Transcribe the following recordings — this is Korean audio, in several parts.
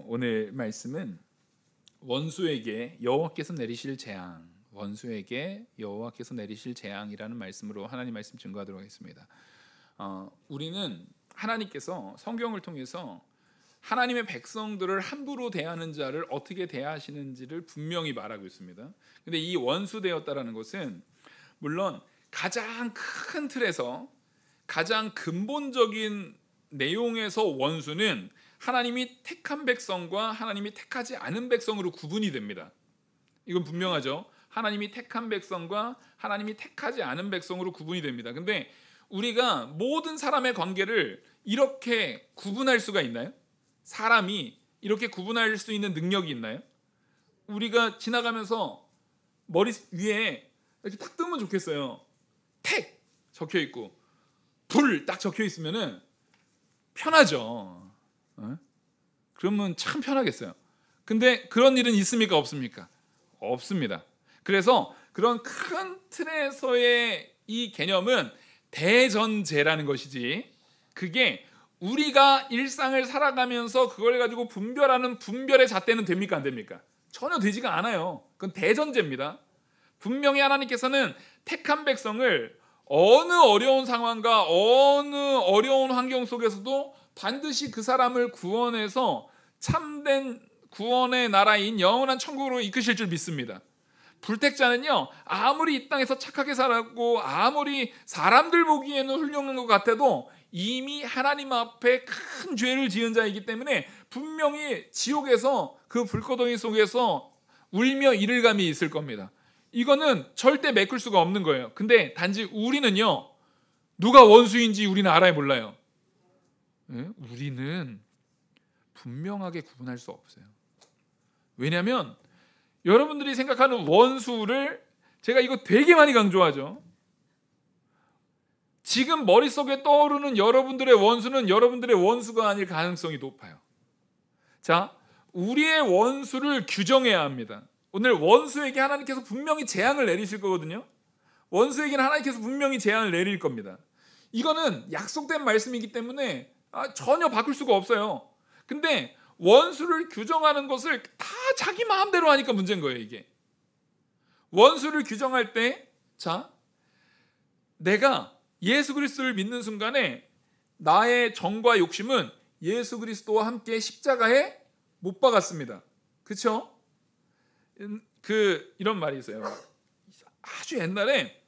오늘 말씀은 원수에게 여호와께서 내리실 재앙, 원수에게 여호와께서 내리실 재앙이라는 말씀으로 하나님 말씀 증거하도록 하겠습니다. 우리는 하나님께서 성경을 통해서 하나님의 백성들을 함부로 대하는 자를 어떻게 대하시는지를 분명히 말하고 있습니다. 근데 이 원수되었다라는 것은 물론 가장 큰 틀에서 가장 근본적인 내용에서 원수는 하나님이 택한 백성과 하나님이 택하지 않은 백성으로 구분이 됩니다. 이건 분명하죠. 하나님이 택한 백성과 하나님이 택하지 않은 백성으로 구분이 됩니다. 근데 우리가 모든 사람의 관계를 이렇게 구분할 수가 있나요? 사람이 이렇게 구분할 수 있는 능력이 있나요? 우리가 지나가면서 머리 위에 이렇게 딱 뜨면 좋겠어요. 택 적혀 있고 불 딱 적혀 있으면은 편하죠. 그러면 참 편하겠어요. 근데 그런 일은 있습니까? 없습니까? 없습니다. 그래서 그런 큰 틀에서의 이 개념은 대전제라는 것이지, 그게 우리가 일상을 살아가면서 그걸 가지고 분별하는 분별의 잣대는 됩니까? 안 됩니까? 전혀 되지가 않아요. 그건 대전제입니다. 분명히 하나님께서는 택한 백성을 어느 어려운 상황과 어느 어려운 환경 속에서도 반드시 그 사람을 구원해서 참된 구원의 나라인 영원한 천국으로 이끄실 줄 믿습니다. 불택자는요, 아무리 이 땅에서 착하게 살았고 아무리 사람들 보기에는 훌륭한 것 같아도 이미 하나님 앞에 큰 죄를 지은 자이기 때문에 분명히 지옥에서 그 불구덩이 속에서 울며 이를 감이 있을 겁니다. 이거는 절대 메꿀 수가 없는 거예요. 근데 단지 우리는요, 누가 원수인지 우리는 알아야 몰라요. 우리는 분명하게 구분할 수 없어요. 왜냐하면 여러분들이 생각하는 원수를, 제가 이거 되게 많이 강조하죠. 지금 머릿속에 떠오르는 여러분들의 원수는 여러분들의 원수가 아닐 가능성이 높아요. 자, 우리의 원수를 규정해야 합니다. 오늘 원수에게 하나님께서 분명히 재앙을 내리실 거거든요. 원수에게는 하나님께서 분명히 재앙을 내릴 겁니다. 이거는 약속된 말씀이기 때문에 전혀 바꿀 수가 없어요. 근데 원수를 규정하는 것을 다 자기 마음대로 하니까 문제인 거예요. 이게 원수를 규정할 때, 자, 내가 예수 그리스도를 믿는 순간에 나의 정과 욕심은 예수 그리스도와 함께 십자가에 못 박았습니다. 그렇죠? 이런 말이 있어요. 아주 옛날에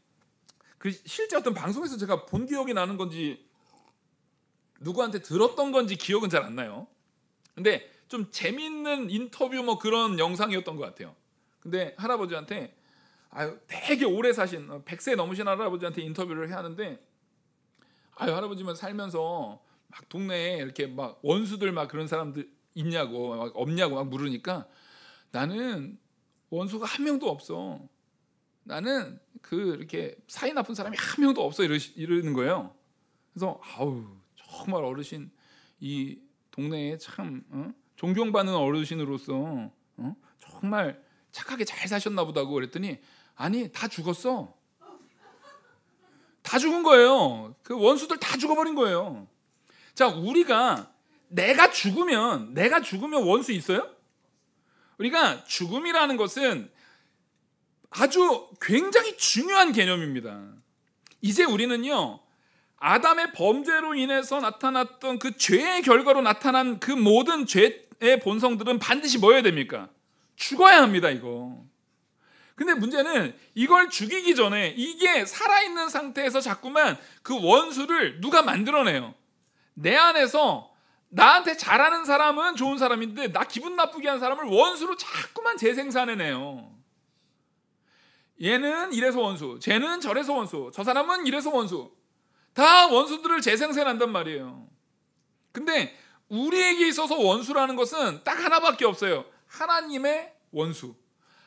실제 어떤 방송에서 제가 본 기억이 나는 건지 누구한테 들었던 건지 기억은 잘 안 나요. 근데 좀 재밌는 인터뷰 그런 영상이었던 것 같아요. 근데 할아버지한테 되게 오래 사신 100세 넘으신 할아버지한테 인터뷰를 해야 하는데, 할아버지만 살면서 막 동네에 이렇게 막 원수들 막 그런 사람들 있냐고 막 없냐고 막 물으니까, 나는 원수가 한 명도 없어. 나는 이렇게 사이 나쁜 사람이 한 명도 없어 이러는 거예요. 그래서 정말 어르신, 이 동네에 참 존경받는 어르신으로서 정말 착하게 잘 사셨나 보다고 그랬더니, 아니, 다 죽었어. 다 죽은 거예요. 그 원수들 다 죽어버린 거예요. 자, 우리가 내가 죽으면 원수 있어요? 우리가 죽음이라는 것은 아주 굉장히 중요한 개념입니다. 이제 우리는요, 아담의 범죄로 인해서 나타났던 그 죄의 결과로 나타난 그 모든 죄의 본성들은 반드시 뭐여야 됩니까? 죽어야 합니다, 이거. 근데 문제는 이걸 죽이기 전에, 이게 살아있는 상태에서 자꾸만 그 원수를 누가 만들어내요. 내 안에서 나한테 잘하는 사람은 좋은 사람인데 나 기분 나쁘게 한 사람을 원수로 자꾸만 재생산해내요. 얘는 이래서 원수, 쟤는 저래서 원수, 저 사람은 이래서 원수. 다 원수들을 재생산한단 말이에요. 근데 우리에게 있어서 원수라는 것은 딱 하나밖에 없어요. 하나님의 원수.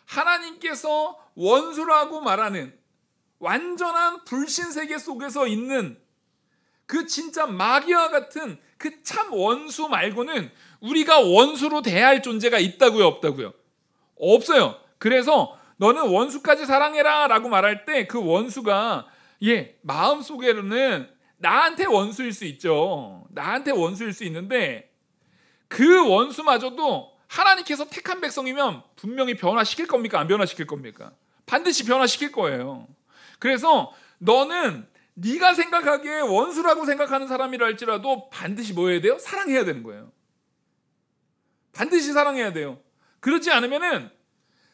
하나님께서 원수라고 말하는 완전한 불신세계 속에서 있는 그 진짜 마귀와 같은 그 참 원수 말고는 우리가 원수로 대할 존재가 있다고요, 없다고요? 없어요. 그래서 너는 원수까지 사랑해라 라고 말할 때 그 원수가 마음속에는 나한테 원수일 수 있죠. 나한테 원수일 수 있는데 그 원수마저도 하나님께서 택한 백성이면 분명히 변화시킬 겁니까? 안 변화시킬 겁니까? 반드시 변화시킬 거예요. 그래서 너는 네가 생각하기에 원수라고 생각하는 사람이라 할지라도 반드시 뭐 해야 돼요? 사랑해야 되는 거예요. 반드시 사랑해야 돼요. 그렇지 않으면은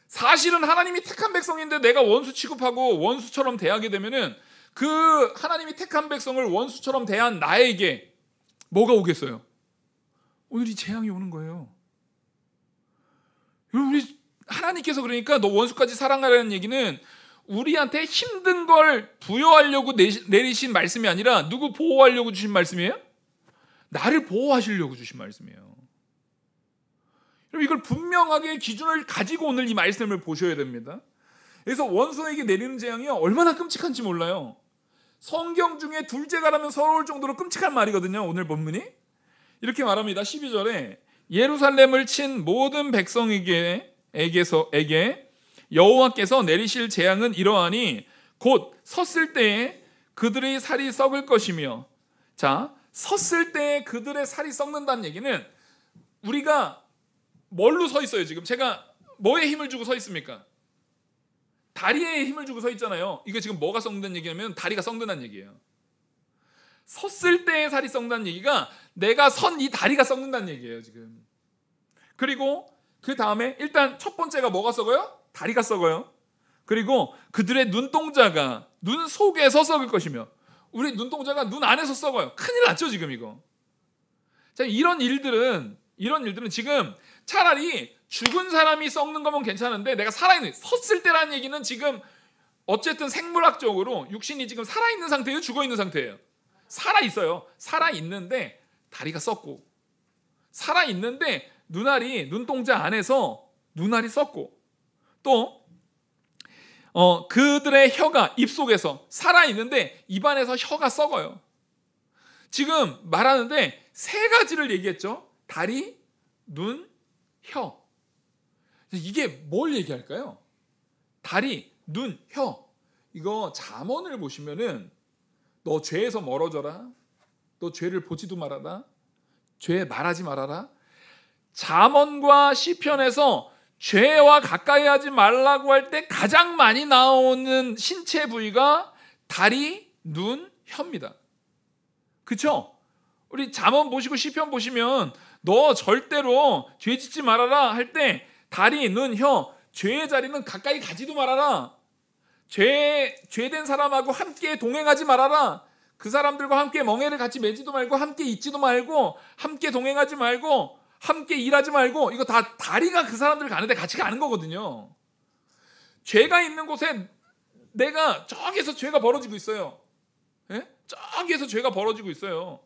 사실은 하나님이 택한 백성인데 내가 원수 취급하고 원수처럼 대하게 되면은 그 하나님이 택한 백성을 원수처럼 대한 나에게 뭐가 오겠어요? 오늘 이 재앙이 오는 거예요. 우리 하나님께서 그러니까 너 원수까지 사랑하라는 얘기는 우리한테 힘든 걸 부여하려고 내리신 말씀이 아니라 누구 보호하려고 주신 말씀이에요? 나를 보호하시려고 주신 말씀이에요. 여러분 이걸 분명하게 기준을 가지고 오늘 이 말씀을 보셔야 됩니다. 그래서 원수에게 내리는 재앙이 얼마나 끔찍한지 몰라요. 성경 중에 둘째가라면 서러울 정도로 끔찍한 말이거든요. 오늘 본문이 이렇게 말합니다. 12절에 예루살렘을 친 모든 백성에게 여호와께서 내리실 재앙은 이러하니 곧 섰을 때에 그들의 살이 썩을 것이며. 자, 섰을 때에 그들의 살이 썩는다는 얘기는 우리가 뭘로 서 있어요? 지금 제가 뭐에 힘을 주고 서 있습니까? 다리에 힘을 주고 서 있잖아요. 이거 지금 뭐가 썩는다는 얘기냐면 다리가 썩는다는 얘기예요. 섰을 때의 살이 썩는다는 얘기가 내가 선 이 다리가 썩는다는 얘기예요 지금. 그리고 그 다음에 일단 첫 번째가 뭐가 썩어요? 다리가 썩어요. 그리고 그들의 눈동자가 눈 속에서 썩을 것이며. 우리 눈동자가 눈 안에서 썩어요. 큰일 났죠 지금 이거. 자, 이런 일들은 지금 차라리 죽은 사람이 썩는 거면 괜찮은데 내가 살아있는, 섰을 때라는 얘기는 지금 어쨌든 생물학적으로 육신이 지금 살아있는 상태예요? 죽어있는 상태예요? 살아있어요. 살아있는데 다리가 썩고, 살아있는데 눈동자 안에서 눈알이 썩고, 또 그들의 혀가 입속에서 살아있는데 입안에서 혀가 썩어요. 지금 말하는데 세 가지를 얘기했죠. 다리, 눈, 혀. 이게 뭘 얘기할까요? 다리, 눈, 혀. 이거 잠언을 보시면은 너 죄에서 멀어져라. 너 죄를 보지도 말아라. 죄 말하지 말아라. 잠언과 시편에서 죄와 가까이 하지 말라고 할 때 가장 많이 나오는 신체 부위가 다리, 눈, 혀입니다. 그렇죠? 우리 잠언 보시고 시편 보시면 너 절대로 죄 짓지 말아라 할 때 다리, 눈, 혀, 죄의 자리는 가까이 가지도 말아라. 죄된 사람하고 함께 동행하지 말아라. 그 사람들과 함께 멍에를 같이 매지도 말고, 함께 있지도 말고, 함께 동행하지 말고, 함께 일하지 말고. 이거 다 다리가 그 사람들 가는데 같이 가는 거거든요. 죄가 있는 곳에 내가 저기에서 죄가 벌어지고 있어요. 예? 저기에서 죄가 벌어지고 있어요.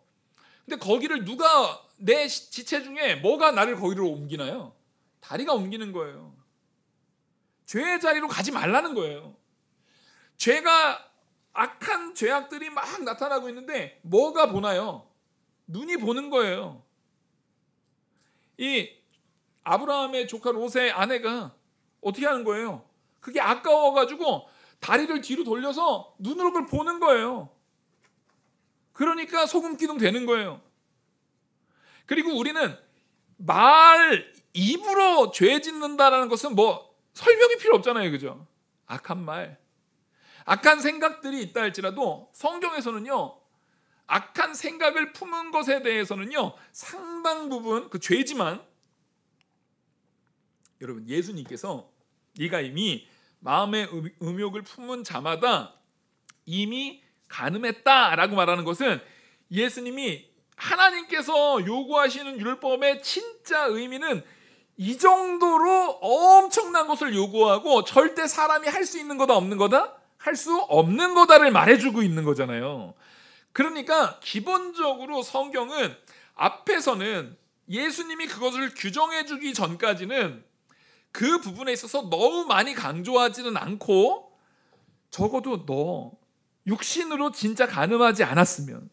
근데 거기를 누가, 내 지체 중에 뭐가 나를 거기로 옮기나요? 다리가 옮기는 거예요. 죄의 자리로 가지 말라는 거예요. 죄가, 악한 죄악들이 막 나타나고 있는데 뭐가 보나요? 눈이 보는 거예요. 이 아브라함의 조카 롯의 아내가 어떻게 하는 거예요? 그게 아까워가지고 다리를 뒤로 돌려서 눈으로 그걸 보는 거예요. 그러니까 소금 기둥 되는 거예요. 그리고 우리는 입으로 죄 짓는다라는 것은 뭐 설명이 필요 없잖아요. 그죠? 악한 말, 악한 생각들이 있다 할지라도 성경에서는요, 악한 생각을 품은 것에 대해서는요, 상당 부분 그 죄지만, 여러분 예수님께서 네가 이미 마음의 음욕을 품은 자마다 이미 간음했다라고 말하는 것은 예수님이, 하나님께서 요구하시는 율법의 진짜 의미는 이 정도로 엄청난 것을 요구하고 절대 사람이 할 수 있는 거다 없는 거다? 할 수 없는 거다를 말해주고 있는 거잖아요. 그러니까 기본적으로 성경은 앞에서는 예수님이 그것을 규정해주기 전까지는 그 부분에 있어서 너무 많이 강조하지는 않고, 적어도 너 육신으로 진짜 간음하지 않았으면,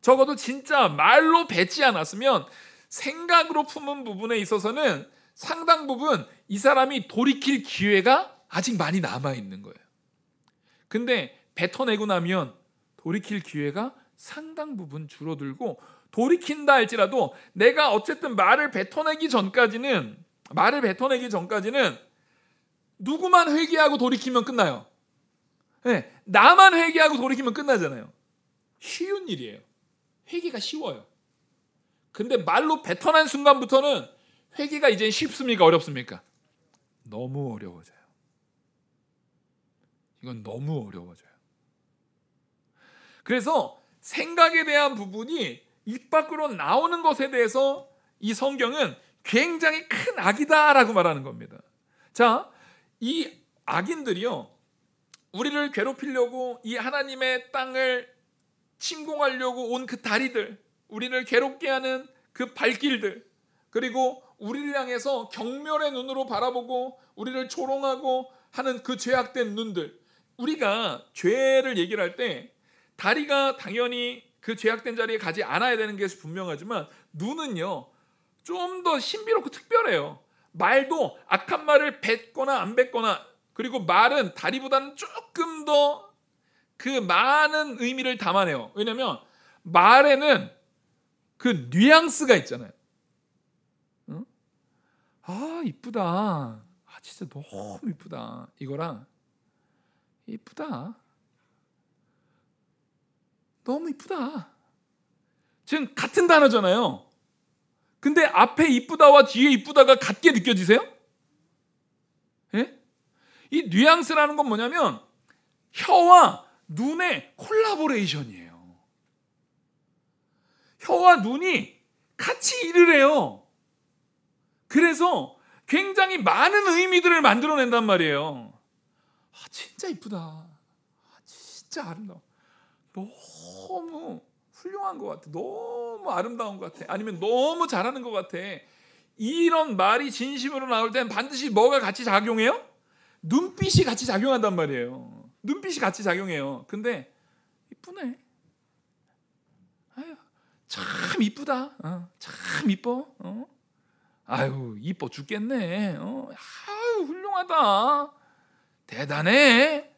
적어도 진짜 말로 뱉지 않았으면 생각으로 품은 부분에 있어서는 상당 부분 이 사람이 돌이킬 기회가 아직 많이 남아있는 거예요. 근데 뱉어내고 나면 돌이킬 기회가 상당 부분 줄어들고 돌이킨다 할지라도 내가 어쨌든 말을 뱉어내기 전까지는 누구만 회개하고 돌이키면 끝나요. 네, 나만 회개하고 돌이키면 끝나잖아요. 쉬운 일이에요. 회개가 쉬워요. 근데 말로 뱉어낸 순간부터는 회개가 이제 쉽습니까? 어렵습니까? 너무 어려워져요. 이건 너무 어려워져요. 그래서 생각에 대한 부분이 입 밖으로 나오는 것에 대해서 이 성경은 굉장히 큰 악이다라고 말하는 겁니다. 자, 이 악인들이요, 우리를 괴롭히려고 이 하나님의 땅을 침공하려고 온 그 다리들, 우리를 괴롭게 하는 그 발길들, 그리고 우리를 향해서 경멸의 눈으로 바라보고 우리를 조롱하고 하는 그 죄악된 눈들. 우리가 죄를 얘기를 할 때 다리가 당연히 그 죄악된 자리에 가지 않아야 되는 게 분명하지만 눈은요 좀 더 신비롭고 특별해요. 말도 악한 말을 뱉거나 안 뱉거나, 그리고 말은 다리보다는 조금 더 그 많은 의미를 담아내요. 왜냐하면 말에는 그 뉘앙스가 있잖아요. 응? 아 이쁘다, 아 진짜 너무 이쁘다, 이거랑 이쁘다, 너무 이쁘다, 지금 같은 단어잖아요. 근데 앞에 이쁘다와 뒤에 이쁘다가 같게 느껴지세요? 예? 이 뉘앙스라는 건 뭐냐면 혀와 눈의 콜라보레이션이에요. 혀와 눈이 같이 일을 해요. 그래서 굉장히 많은 의미들을 만들어낸단 말이에요. 아, 진짜 이쁘다, 아, 진짜 아름다워, 너무 훌륭한 것 같아, 너무 아름다운 것 같아, 아니면 너무 잘하는 것 같아. 이런 말이 진심으로 나올 땐 반드시 뭐가 같이 작용해요? 눈빛이 같이 작용한단 말이에요. 눈빛이 같이 작용해요. 근데 이쁘네, 아유 참 이쁘다, 참 이뻐, 아유 이뻐 죽겠네, 아유 훌륭하다, 대단해.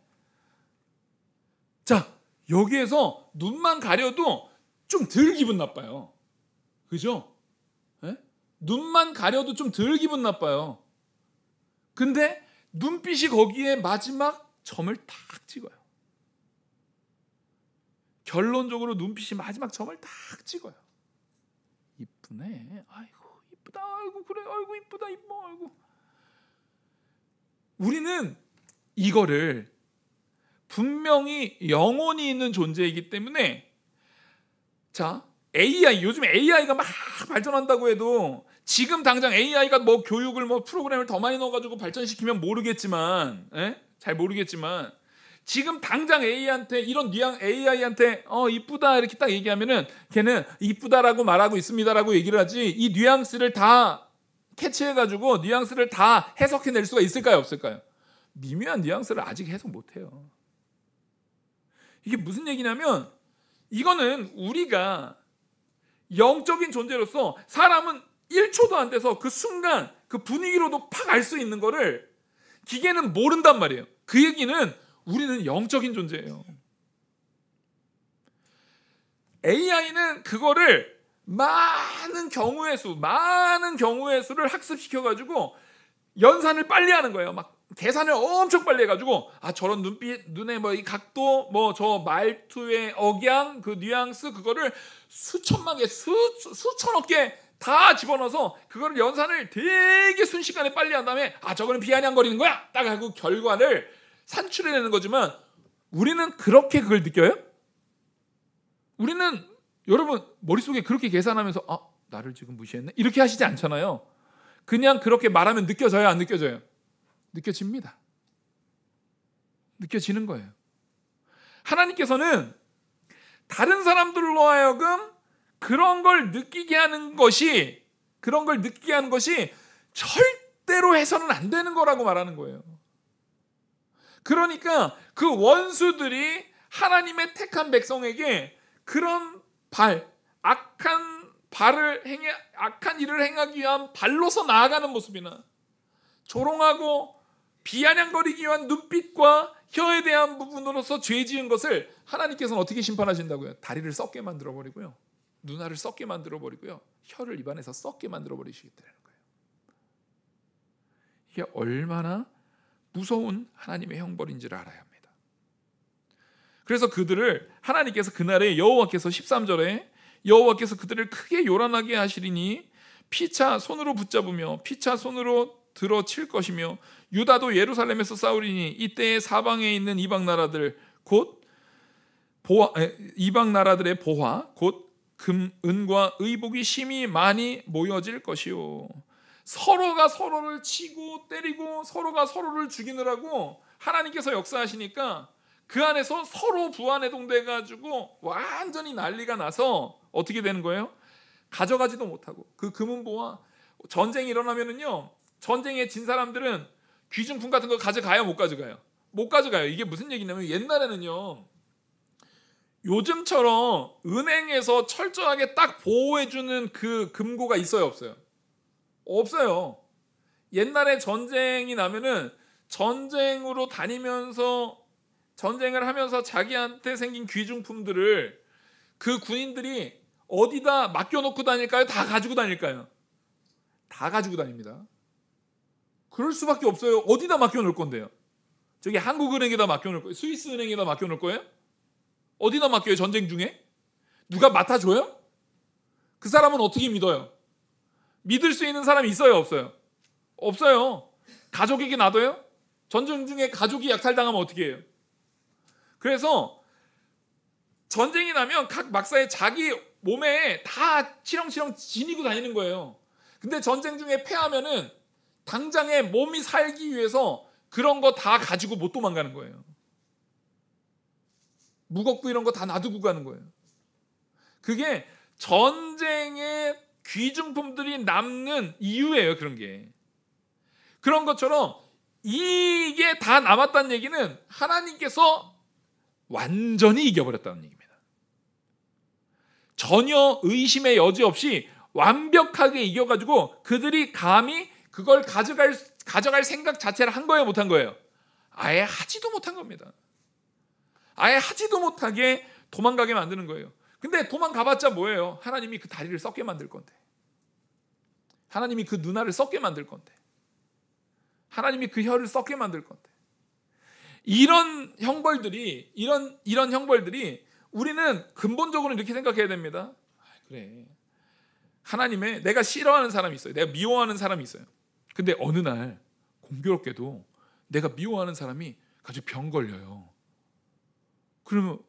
자, 여기에서 눈만 가려도 좀 덜 기분 나빠요. 그죠? 네? 눈만 가려도 좀 덜 기분 나빠요. 근데 눈빛이 거기에 마지막 점을 탁 찍어요. 결론적으로 눈빛이 마지막 점을 탁 찍어요. 이쁘네, 아이고 이쁘다, 아이고 그래, 아이고 이쁘다, 이뻐, 아이고. 우리는 이거를 분명히 영혼이 있는 존재이기 때문에, 자, AI, 요즘 AI가 막 발전한다고 해도 지금 당장 AI가 뭐 교육을 뭐 프로그램을 더 많이 넣어가지고 발전시키면 모르겠지만, 잘 모르겠지만 지금 당장 AI한테 이런 AI한테 이쁘다 이렇게 딱 얘기하면은 걔는 이쁘다라고 말하고 있습니다라고 얘기를 하지, 이 뉘앙스를 다 캐치해가지고 뉘앙스를 다 해석해낼 수가 있을까요, 없을까요? 미묘한 뉘앙스를 아직 해석 못해요. 이게 무슨 얘기냐면, 이거는 우리가 영적인 존재로서 사람은 1초도 안 돼서 그 순간 그 분위기로도 팍 알 수 있는 거를 기계는 모른단 말이에요. 그 얘기는 우리는 영적인 존재예요. AI는 그거를 많은 경우의 수를 학습시켜가지고 연산을 빨리 하는 거예요. 막 계산을 엄청 빨리 해가지고, 아 저런 눈빛, 눈의 뭐 이 각도, 뭐 저 말투의 억양, 그 뉘앙스, 그거를 수천만 개, 수천억 개 다 집어넣어서 그거를 연산을 되게 순식간에 빨리 한 다음에, 아 저거는 비아냥거리는 거야 딱 하고 결과를 산출해내는 거지만, 우리는 그렇게 그걸 느껴요? 우리는 여러분 머릿속에 그렇게 계산하면서 아 나를 지금 무시했네 이렇게 하시지 않잖아요. 그냥 그렇게 말하면 느껴져요, 안 느껴져요? 느껴집니다. 느껴지는 거예요. 하나님께서는 다른 사람들로 하여금 그런 걸 느끼게 하는 것이 절대로 해서는 안 되는 거라고 말하는 거예요. 그러니까 그 원수들이 하나님의 택한 백성에게 그런 악한 일을 행하기 위한 발로서 나아가는 모습이나 조롱하고 비아냥거리기 위한 눈빛과 혀에 대한 부분으로서 죄 지은 것을 하나님께서는 어떻게 심판하신다고요? 다리를 썩게 만들어버리고요, 눈알을 썩게 만들어 버리고요, 혀를 입안에서 썩게 만들어 버리시겠다는 거예요. 이게 얼마나 무서운 하나님의 형벌인지를 알아야 합니다. 그래서 그들을 하나님께서 그날에 여호와께서 13절에 여호와께서 그들을 크게 요란하게 하시리니 피차 손으로 붙잡으며 피차 손으로 들어 칠 것이며 유다도 예루살렘에서 싸우리니 이때에 사방에 있는 이방 나라들 곧 이방 나라들의 보화 곧 금, 은과 의복이 심히 많이 모여질 것이요. 서로가 서로를 치고 때리고 서로가 서로를 죽이느라고 하나님께서 역사하시니까 그 안에서 서로 부안해동돼가지고 완전히 난리가 나서 어떻게 되는 거예요? 가져가지도 못하고 그 금은보화, 전쟁이 일어나면은요, 전쟁에 진 사람들은 귀중품 같은 거 가져가요, 못 가져가요? 못 가져가요. 이게 무슨 얘기냐면 옛날에는요, 요즘처럼 은행에서 철저하게 딱 보호해주는 그 금고가 있어요, 없어요? 없어요. 옛날에 전쟁이 나면은 전쟁으로 다니면서 전쟁을 하면서 자기한테 생긴 귀중품들을 그 군인들이 어디다 맡겨놓고 다닐까요? 다 가지고 다닐까요? 다 가지고 다닙니다. 그럴 수밖에 없어요. 어디다 맡겨놓을 건데요? 저기 한국은행에다 맡겨놓을 거예요? 스위스은행에다 맡겨놓을 거예요? 어디다 맡겨요? 전쟁 중에? 누가 맡아줘요? 그 사람은 어떻게 믿어요? 믿을 수 있는 사람이 있어요, 없어요? 없어요. 가족에게 놔둬요? 전쟁 중에 가족이 약탈당하면 어떻게 해요? 그래서 전쟁이 나면 각 막사에 자기 몸에 다 치렁치렁 지니고 다니는 거예요. 근데 전쟁 중에 패하면은 당장에 몸이 살기 위해서 그런 거 다 가지고 못 도망가는 거예요. 무겁고 이런 거 다 놔두고 가는 거예요. 그게 전쟁의 귀중품들이 남는 이유예요, 그런 게. 그런 것처럼 이게 다 남았다는 얘기는 하나님께서 완전히 이겨버렸다는 얘기입니다. 전혀 의심의 여지 없이 완벽하게 이겨가지고 그들이 감히 그걸 가져갈 생각 자체를 한 거예요, 못한 거예요? 아예 하지도 못한 겁니다. 아예 하지도 못하게 도망가게 만드는 거예요. 근데 도망가봤자 뭐예요? 하나님이 그 다리를 썩게 만들 건데, 하나님이 그 눈알을 썩게 만들 건데, 하나님이 그 혀를 썩게 만들 건데, 이런 형벌들이 이런 형벌들이 우리는 근본적으로 이렇게 생각해야 됩니다. 그래, 하나님의 내가 싫어하는 사람이 있어요. 내가 미워하는 사람이 있어요. 근데 어느 날 공교롭게도 내가 미워하는 사람이 아주 병 걸려요. 그러면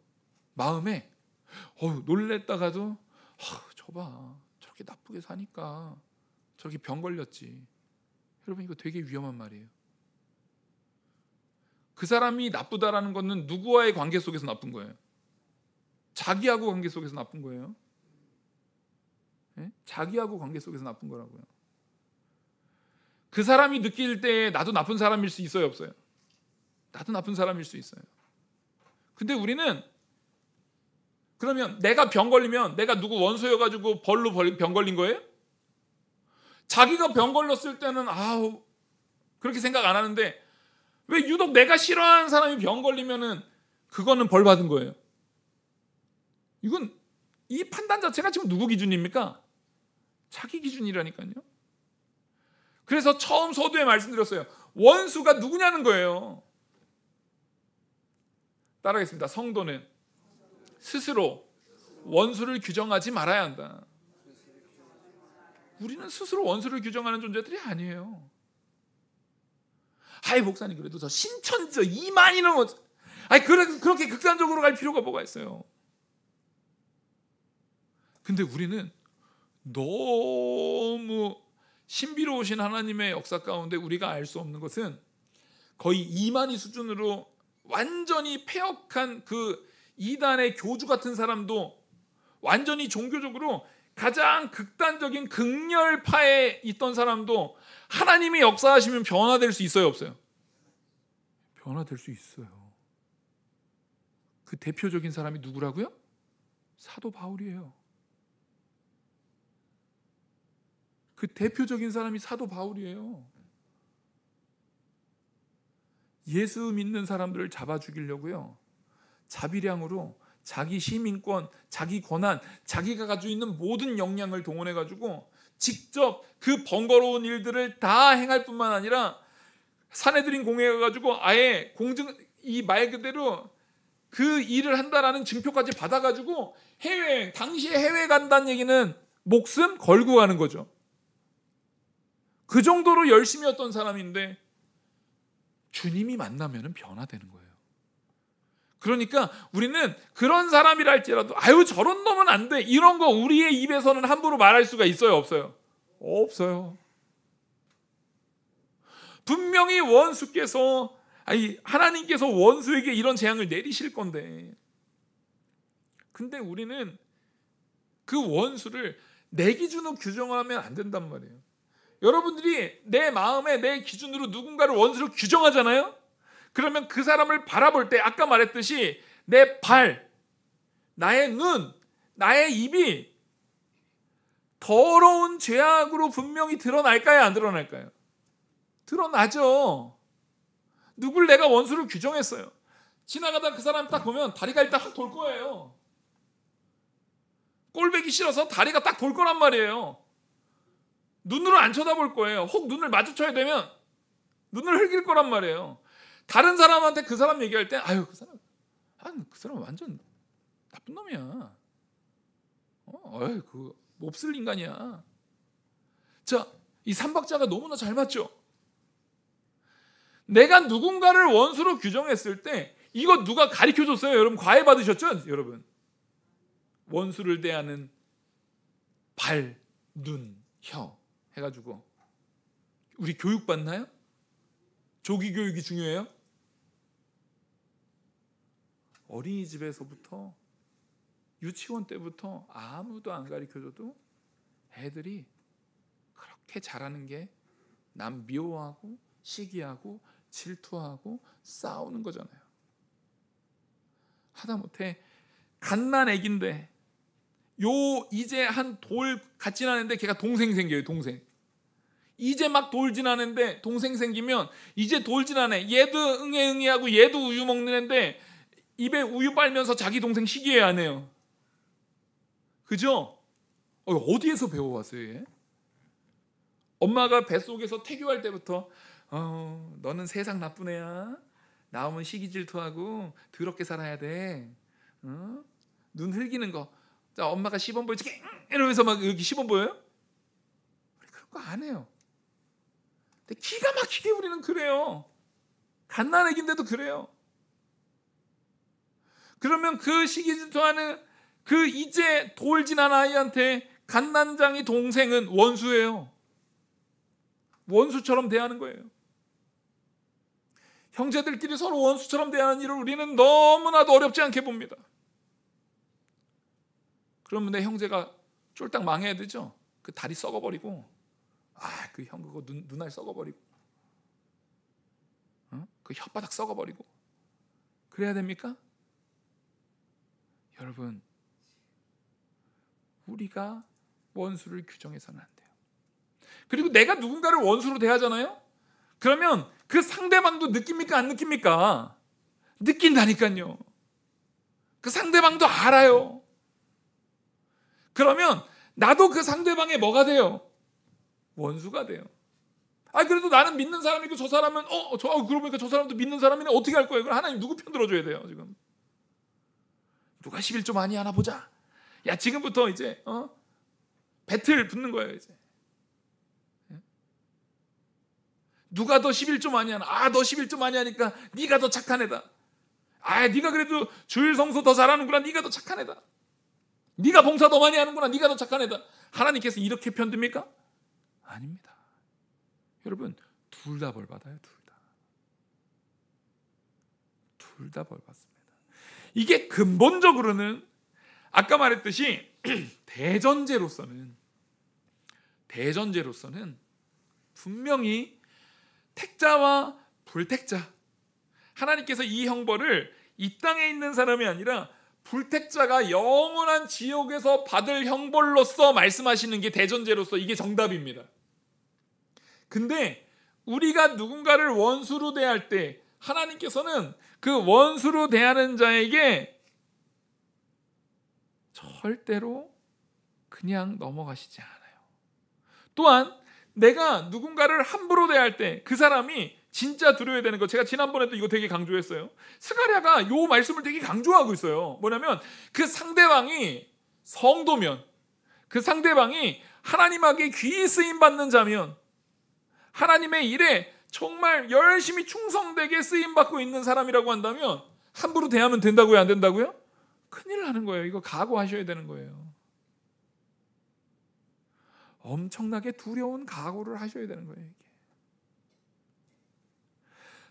마음에 놀랬다가도 저봐, 저렇게 나쁘게 사니까 저렇게 병 걸렸지. 여러분, 이거 되게 위험한 말이에요. 그 사람이 나쁘다라는 것은 누구와의 관계 속에서 나쁜 거예요? 자기하고 관계 속에서 나쁜 거예요. 네? 자기하고 관계 속에서 나쁜 거라고요. 그 사람이 느낄 때 나도 나쁜 사람일 수 있어요, 없어요? 나도 나쁜 사람일 수 있어요. 근데 우리는 그러면 내가 병 걸리면 내가 누구 원수여가지고 벌로 병 걸린 거예요? 자기가 병 걸렸을 때는 그렇게 생각 안 하는데 왜 유독 내가 싫어하는 사람이 병 걸리면은 그거는 벌 받은 거예요? 이건 이 판단 자체가 지금 누구 기준입니까? 자기 기준이라니까요. 그래서 처음 서두에 말씀드렸어요. 원수가 누구냐는 거예요. 따라하겠습니다. 성도는 스스로 원수를 규정하지 말아야 한다. 우리는 스스로 원수를 규정하는 존재들이 아니에요. 목사님, 그래도 저 신천지 2만이는 그렇게 극단적으로 갈 필요가 뭐가 있어요? 근데 우리는 너무 신비로우신 하나님의 역사 가운데 우리가 알 수 없는 것은 거의 이만희 수준으로 완전히 폐역한 그 이단의 교주 같은 사람도 완전히 종교적으로 가장 극단적인 극렬파에 있던 사람도 하나님이 역사하시면 변화될 수 있어요, 없어요? 변화될 수 있어요. 그 대표적인 사람이 누구라고요? 사도 바울이에요. 그 대표적인 사람이 사도 바울이에요. 예수 믿는 사람들을 잡아 죽이려고요, 자비량으로 자기 시민권, 자기 권한, 자기가 가지고 있는 모든 역량을 동원해 가지고 직접 그 번거로운 일들을 다 행할 뿐만 아니라 사내들인 공회에 가지고 아예 공증, 이 말 그대로 그 일을 한다라는 증표까지 받아가지고 해외, 당시에 해외 간다는 얘기는 목숨 걸고 가는 거죠. 그 정도로 열심히 했던 사람인데 주님이 만나면 변화되는 거예요. 그러니까 우리는 그런 사람이라 할지라도 아유 저런 놈은 안 돼, 이런 거 우리의 입에서는 함부로 말할 수가 있어요, 없어요? 없어요. 분명히 원수께서, 아니 하나님께서 원수에게 이런 재앙을 내리실 건데, 근데 우리는 그 원수를 내 기준으로 규정하면 안 된단 말이에요. 여러분들이 내 마음에 내 기준으로 누군가를 원수로 규정하잖아요. 그러면 그 사람을 바라볼 때 아까 말했듯이 내 발, 나의 눈, 나의 입이 더러운 죄악으로 분명히 드러날까요, 안 드러날까요? 드러나죠. 누굴 내가 원수를 규정했어요. 지나가다 그 사람 딱 보면 다리가 일단 확 돌 거예요. 꼴보기 싫어서 다리가 딱 돌 거란 말이에요. 눈으로 안 쳐다볼 거예요. 혹 눈을 마주쳐야 되면 눈을 흘길 거란 말이에요. 다른 사람한테 그 사람 얘기할 때 아유 그 사람 완전 나쁜 놈이야. 그 몹쓸 인간이야. 자, 이 삼박자가 너무나 잘 맞죠? 내가 누군가를 원수로 규정했을 때 이거 누가 가르쳐줬어요? 여러분 과외 받으셨죠? 여러분 원수를 대하는 발, 눈, 혀 해가지고 우리 교육 받나요? 조기 교육이 중요해요? 어린이집에서부터 유치원 때부터 아무도 안 가르쳐줘도 애들이 그렇게 잘하는 게 남 미워하고 시기하고 질투하고 싸우는 거잖아요. 하다못해 갓난 애기인데 이제 한 돌 갓 지나는데 걔가 동생 생겨요. 동생. 이제 막 돌 지나는데 동생 생기면 이제 돌 지나네. 얘도 응애 하고 얘도 우유 먹는 애인데 입에 우유 빨면서 자기 동생 시기해 안 해요. 그죠? 어디에서 배워왔어요 얘? 엄마가 뱃속에서 태교할 때부터 너는 세상 나쁜 애야. 나오면 시기 질투하고 더럽게 살아야 돼. 눈 흘기는 거. 자, 엄마가 시범 보여줄게 이러면서 막 여기 시범 보여요? 우리 그런 거 안 해요. 근데 기가 막히게 우리는 그래요. 갓난 애기인데도 그래요. 그러면 그 시기 질투하는 그 이제 돌 지난 아이한테 갓난장이 동생은 원수예요. 원수처럼 대하는 거예요. 형제들끼리 서로 원수처럼 대하는 일을 우리는 너무나도 어렵지 않게 봅니다. 그러면 내 형제가 쫄딱 망해야 되죠. 그 다리 썩어버리고 그 형 그거 눈알 썩어버리고 그 혓바닥 썩어버리고 그래야 됩니까? 여러분 우리가 원수를 규정해서는 안 돼요. 그리고 내가 누군가를 원수로 대하잖아요. 그러면 그 상대방도 느낍니까 안 느낍니까? 느낀다니까요. 그 상대방도 알아요. 그러면 나도 그 상대방의 뭐가 돼요? 원수가 돼요. 그래도 나는 믿는 사람이고 저 사람은 그러고 보니까 저 사람도 믿는 사람이네. 어떻게 할 거예요? 그럼 하나님 누구 편 들어줘야 돼요? 지금 누가 11조 많이 하나 보자. 야 지금부터 이제 배틀 붙는 거예요. 이제 누가 더 11조 많이 하나? 너 11조 많이 하니까 네가 더 착한 애다. 네가 그래도 주일 성소 더 잘하는구나. 네가 더 착한 애다. 네가 봉사 더 많이 하는구나. 네가 더 착한 애다. 하나님께서 이렇게 편듭니까? 아닙니다. 여러분 둘 다 벌 받아요. 둘 다 벌 받습니다. 이게 근본적으로는 아까 말했듯이 대전제로서는 분명히 택자와 불택자, 하나님께서 이 형벌을 이 땅에 있는 사람이 아니라 불택자가 영원한 지옥에서 받을 형벌로서 말씀하시는 게 대전제로서 이게 정답입니다. 근데 우리가 누군가를 원수로 대할 때 하나님께서는 그 원수로 대하는 자에게 절대로 그냥 넘어가시지 않아요. 또한 내가 누군가를 함부로 대할 때 그 사람이 진짜 들어야 되는 거, 제가 지난번에도 이거 되게 강조했어요. 스가랴가 이 말씀을 되게 강조하고 있어요. 뭐냐면 그 상대방이 성도면, 그 상대방이 하나님에게 귀히 쓰임받는 자면, 하나님의 일에 정말 열심히 충성되게 쓰임받고 있는 사람이라고 한다면 함부로 대하면 된다고요? 안 된다고요? 큰일 나는 거예요. 이거 각오하셔야 되는 거예요. 엄청나게 두려운 각오를 하셔야 되는 거예요. 이게.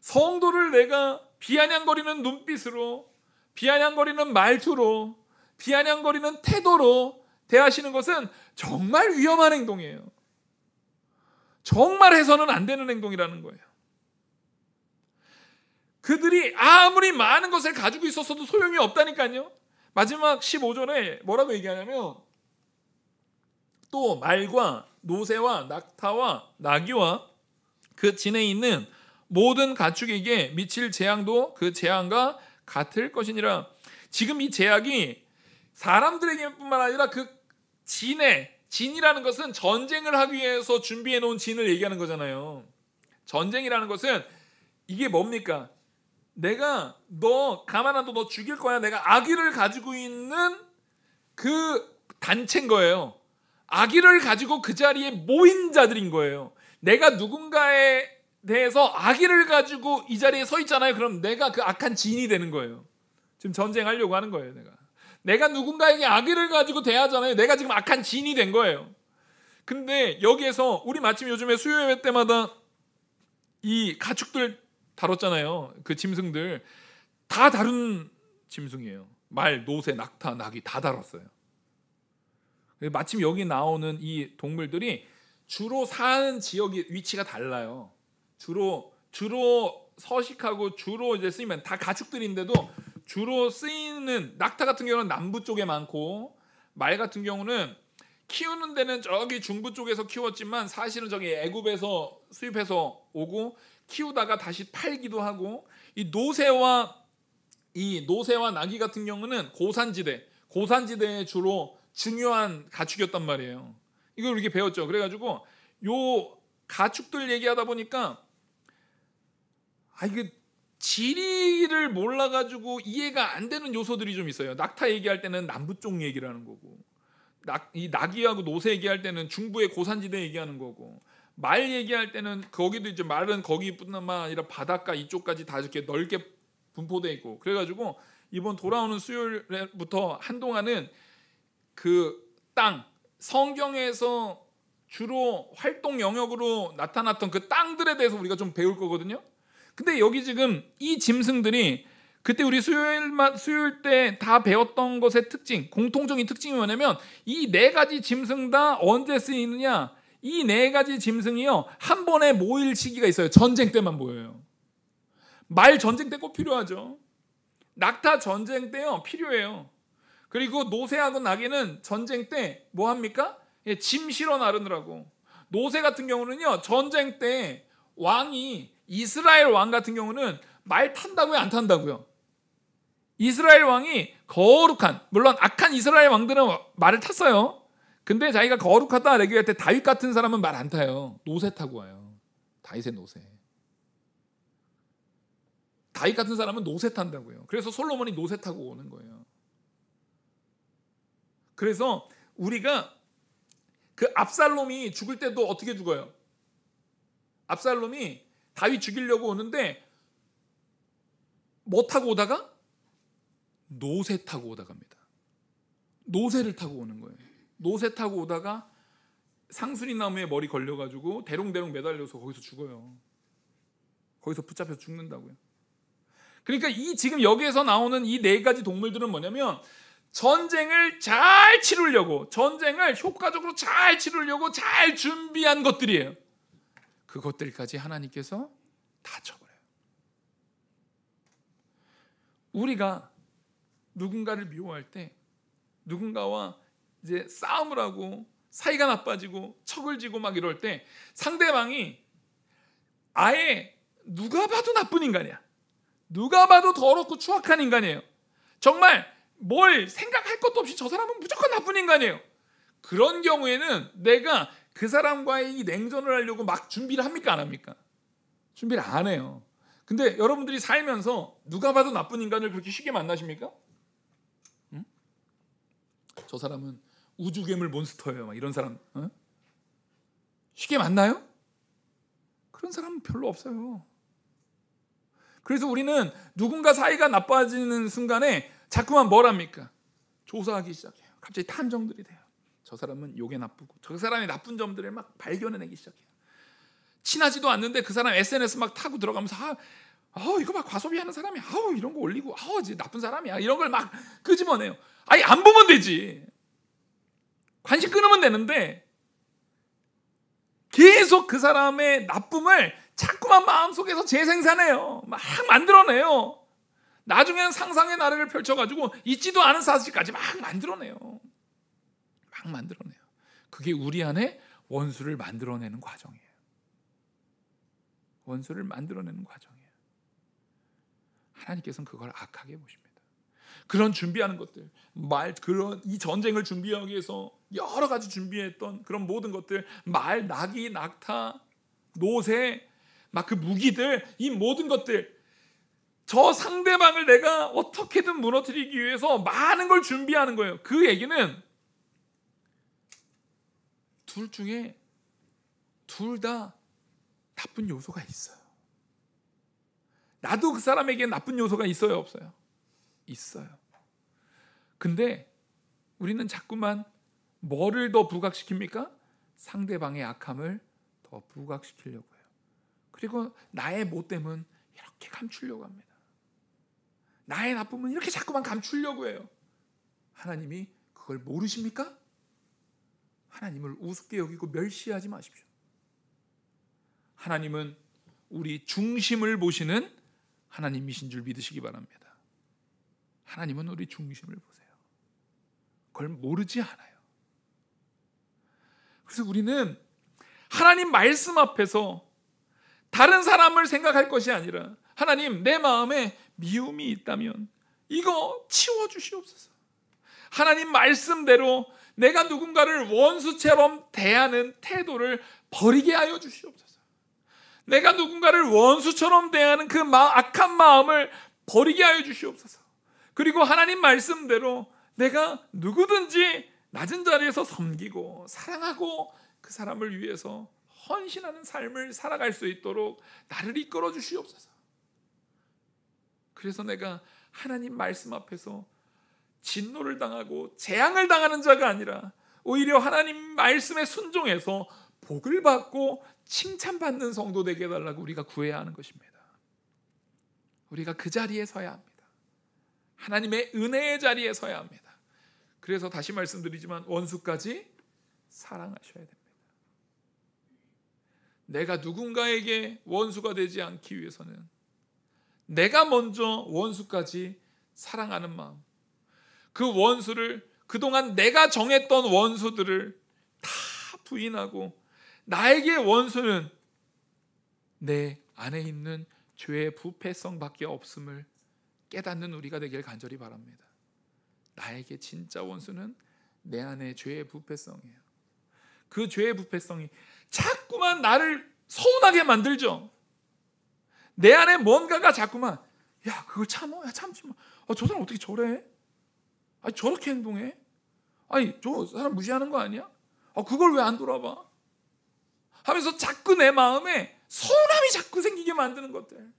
성도를 내가 비아냥거리는 눈빛으로, 비아냥거리는 말투로, 비아냥거리는 태도로 대하시는 것은 정말 위험한 행동이에요. 정말 해서는 안 되는 행동이라는 거예요. 그들이 아무리 많은 것을 가지고 있었어도 소용이 없다니까요. 마지막 15절에 뭐라고 얘기하냐면, 또 말과 노새와 낙타와 나귀와 그 진에 있는 모든 가축에게 미칠 재앙도 그 재앙과 같을 것이니라. 지금 이 재앙이 사람들에게뿐만 아니라 그 진이라는 것은 전쟁을 하기 위해서 준비해 놓은 진을 얘기하는 거잖아요. 전쟁이라는 것은 이게 뭡니까? 내가 너 가만 안 둬, 너 죽일 거야. 내가 악의를 가지고 있는 그 단체인 거예요. 악의를 가지고 그 자리에 모인 자들인 거예요. 내가 누군가에 대해서 악의를 가지고 이 자리에 서 있잖아요. 그럼 내가 그 악한 진이 되는 거예요. 지금 전쟁하려고 하는 거예요. 내가 누군가에게 악의를 가지고 대하잖아요. 내가 지금 악한 진이 된 거예요. 근데 여기에서 우리 마침 요즘에 수요예배 때마다 이 가축들 다뤘잖아요. 그 짐승들 다 다른 짐승이에요. 말, 노새, 낙타, 나귀 다 다뤘어요. 마침 여기 나오는 이 동물들이 주로 사는 지역이 위치가 달라요. 주로 서식하고 주로 이제 쓰이면 다 가축들인데도 주로 쓰이는, 낙타 같은 경우는 남부 쪽에 많고, 말 같은 경우는 키우는 데는 저기 중부 쪽에서 키웠지만 사실은 저기 애굽에서 수입해서 오고 키우다가 다시 팔기도 하고, 이 노새와 나귀 같은 경우는 고산지대에 주로 중요한 가축이었단 말이에요. 이걸 이렇게 배웠죠. 그래가지고 요 가축들 얘기하다 보니까 이게 지리를 몰라가지고 이해가 안 되는 요소들이 좀 있어요. 낙타 얘기할 때는 남부 쪽 얘기를 하는 거고, 이 나귀하고 노새 얘기할 때는 중부의 고산지대 얘기하는 거고, 말 얘기할 때는 거기도 이제 말은 거기뿐만 아니라 바닷가 이쪽까지 다 이렇게 넓게 분포되어 있고, 그래가지고 이번 돌아오는 수요일부터 한동안은 그 땅, 성경에서 주로 활동 영역으로 나타났던 그 땅들에 대해서 우리가 좀 배울 거거든요. 근데 여기 지금 이 짐승들이 그때 우리 수요일 때 다 배웠던 것의 특징, 공통적인 특징이 뭐냐면 이 네 가지 짐승 다 언제 쓰이느냐? 이 네 가지 짐승이요, 한 번에 모일 시기가 있어요. 전쟁 때만 모여요. 말 전쟁 때 꼭 필요하죠. 낙타 전쟁 때요 필요해요. 그리고 노새하고 나귀는 전쟁 때 뭐 합니까? 짐 실어 나르느라고. 노새 같은 경우는요, 전쟁 때 왕이, 이스라엘 왕 같은 경우는 말 탄다고요, 안 탄다고요? 이스라엘 왕이 거룩한, 물론 악한 이스라엘 왕들은 말을 탔어요. 근데 자기가 거룩하다 얘기할 때 다윗 같은 사람은 말 안 타요. 노새 타고 와요. 다윗의 노새. 다윗 같은 사람은 노새 탄다고요. 그래서 솔로몬이 노새 타고 오는 거예요. 그래서 우리가 그 압살롬이 죽을 때도 어떻게 죽어요? 압살롬이 다윗 죽이려고 오는데 뭐 타고 오다가? 노새 타고 오다갑니다. 노새를 타고 오는 거예요. 노새 타고 오다가 상수리 나무에 머리 걸려가지고 대롱대롱 매달려서 거기서 죽어요. 거기서 붙잡혀서 죽는다고요. 그러니까 이 지금 여기에서 나오는 이 네 가지 동물들은 뭐냐면 전쟁을 잘 치르려고, 전쟁을 효과적으로 잘 치르려고 잘 준비한 것들이에요. 그것들까지 하나님께서 다 쳐버려요. 우리가 누군가를 미워할 때, 누군가와 이제 싸움을 하고 사이가 나빠지고 척을 지고 막 이럴 때 상대방이 아예 누가 봐도 나쁜 인간이야, 누가 봐도 더럽고 추악한 인간이에요. 정말 뭘 생각할 것도 없이 저 사람은 무조건 나쁜 인간이에요. 그런 경우에는 내가 그 사람과의 이 냉전을 하려고 막 준비를 합니까, 안 합니까? 준비를 안 해요. 근데 여러분들이 살면서 누가 봐도 나쁜 인간을 그렇게 쉽게 만나십니까? 응? 저 사람은 우주괴물 몬스터예요, 막 이런 사람 쉽게 만나요? 그런 사람은 별로 없어요. 그래서 우리는 누군가 사이가 나빠지는 순간에 자꾸만 뭘 합니까? 조사하기 시작해요. 갑자기 탐정들이 돼요. 저 사람은 요게 나쁘고 저 사람의 나쁜 점들을 막 발견해내기 시작해요. 친하지도 않는데 그 사람 SNS 막 타고 들어가면서 이거 막 과소비하는 사람이 이런 거 올리고 이제 나쁜 사람이야 이런 걸 막 끄집어내요. 아니 안 보면 되지. 관심 끊으면 되는데 계속 그 사람의 나쁨을 자꾸만 마음속에서 재생산해요. 막 만들어내요. 나중에는 상상의 나래를 펼쳐가지고 있지도 않은 사실까지 막 만들어내요. 막 만들어내요. 그게 우리 안에 원수를 만들어내는 과정이에요. 원수를 만들어내는 과정이에요. 하나님께서는 그걸 악하게 보십니다. 그런 준비하는 것들, 그런 이 전쟁을 준비하기 위해서 여러 가지 준비했던 그런 모든 것들, 낙이, 낙타, 노새, 막 그 무기들, 이 모든 것들, 저 상대방을 내가 어떻게든 무너뜨리기 위해서 많은 걸 준비하는 거예요. 그 얘기는 둘 중에 둘 다 나쁜 요소가 있어요. 나도 그 사람에게 나쁜 요소가 있어요, 없어요? 있어요. 근데 우리는 자꾸만 뭐를 더 부각시킵니까? 상대방의 악함을 더 부각시키려고 해요. 그리고 나의 못됨은 이렇게 감추려고 합니다. 나의 나쁨은 이렇게 자꾸만 감추려고 해요. 하나님이 그걸 모르십니까? 하나님을 우습게 여기고 멸시하지 마십시오. 하나님은 우리 중심을 보시는 하나님이신 줄 믿으시기 바랍니다. 하나님은 우리 중심을 보세요. 그걸 모르지 않아요. 그래서 우리는 하나님 말씀 앞에서 다른 사람을 생각할 것이 아니라 하나님, 내 마음에 미움이 있다면 이거 치워주시옵소서. 하나님 말씀대로 내가 누군가를 원수처럼 대하는 태도를 버리게 하여 주시옵소서. 내가 누군가를 원수처럼 대하는 그 악한 마음을 버리게 하여 주시옵소서. 그리고 하나님 말씀대로 내가 누구든지 낮은 자리에서 섬기고 사랑하고 그 사람을 위해서 헌신하는 삶을 살아갈 수 있도록 나를 이끌어 주시옵소서. 그래서 내가 하나님 말씀 앞에서 진노를 당하고 재앙을 당하는 자가 아니라 오히려 하나님 말씀에 순종해서 복을 받고 칭찬받는 성도 되게 해달라고 우리가 구해야 하는 것입니다. 우리가 그 자리에 서야 합니다. 하나님의 은혜의 자리에 서야 합니다. 그래서 다시 말씀드리지만 원수까지 사랑하셔야 됩니다. 내가 누군가에게 원수가 되지 않기 위해서는 내가 먼저 원수까지 사랑하는 마음, 그 원수를 그동안 내가 정했던 원수들을 다 부인하고 나에게 원수는 내 안에 있는 죄의 부패성밖에 없음을 깨닫는 우리가 되길 간절히 바랍니다. 나에게 진짜 원수는 내 안에 죄의 부패성이에요. 그 죄의 부패성이 자꾸만 나를 서운하게 만들죠. 내 안에 뭔가가 자꾸만 그걸 참어? 참지 마. 저 사람 어떻게 저래? 저렇게 행동해? 저 사람 무시하는 거 아니야? 그걸 왜 안 돌아봐? 하면서 자꾸 내 마음에 서운함이 자꾸 생기게 만드는 것들.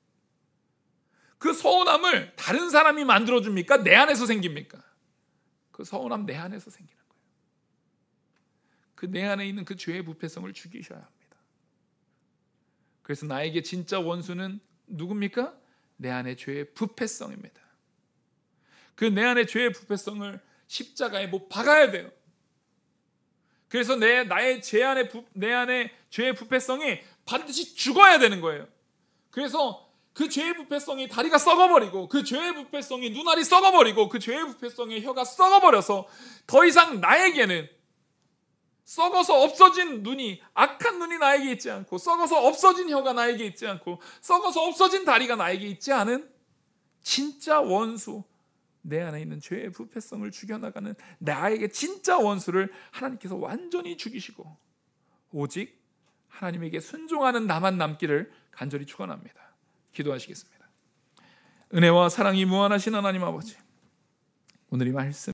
그 서운함을 다른 사람이 만들어줍니까? 내 안에서 생깁니까? 그 서운함 내 안에서 생기는 거예요. 그 내 안에 있는 그 죄의 부패성을 죽이셔야 합니다. 그래서 나에게 진짜 원수는 누굽니까? 내 안의 죄의 부패성입니다. 그 내 안의 죄의 부패성을 십자가에 못 박아야 돼요. 그래서 내 안의 죄의 부패성이 반드시 죽어야 되는 거예요. 그래서 그 죄의 부패성이 다리가 썩어버리고 그 죄의 부패성이 눈알이 썩어버리고 그 죄의 부패성이 혀가 썩어버려서 더 이상 나에게는 썩어서 없어진 눈이, 악한 눈이 나에게 있지 않고 썩어서 없어진 혀가 나에게 있지 않고 썩어서 없어진 다리가 나에게 있지 않은 진짜 원수, 내 안에 있는 죄의 부패성을 죽여나가는 나에게 진짜 원수를 하나님께서 완전히 죽이시고 오직 하나님에게 순종하는 나만 남기를 간절히 축원합니다. 기도하시겠습니다. 은혜와 사랑이 무한하신 하나님 아버지, 오늘 이 말씀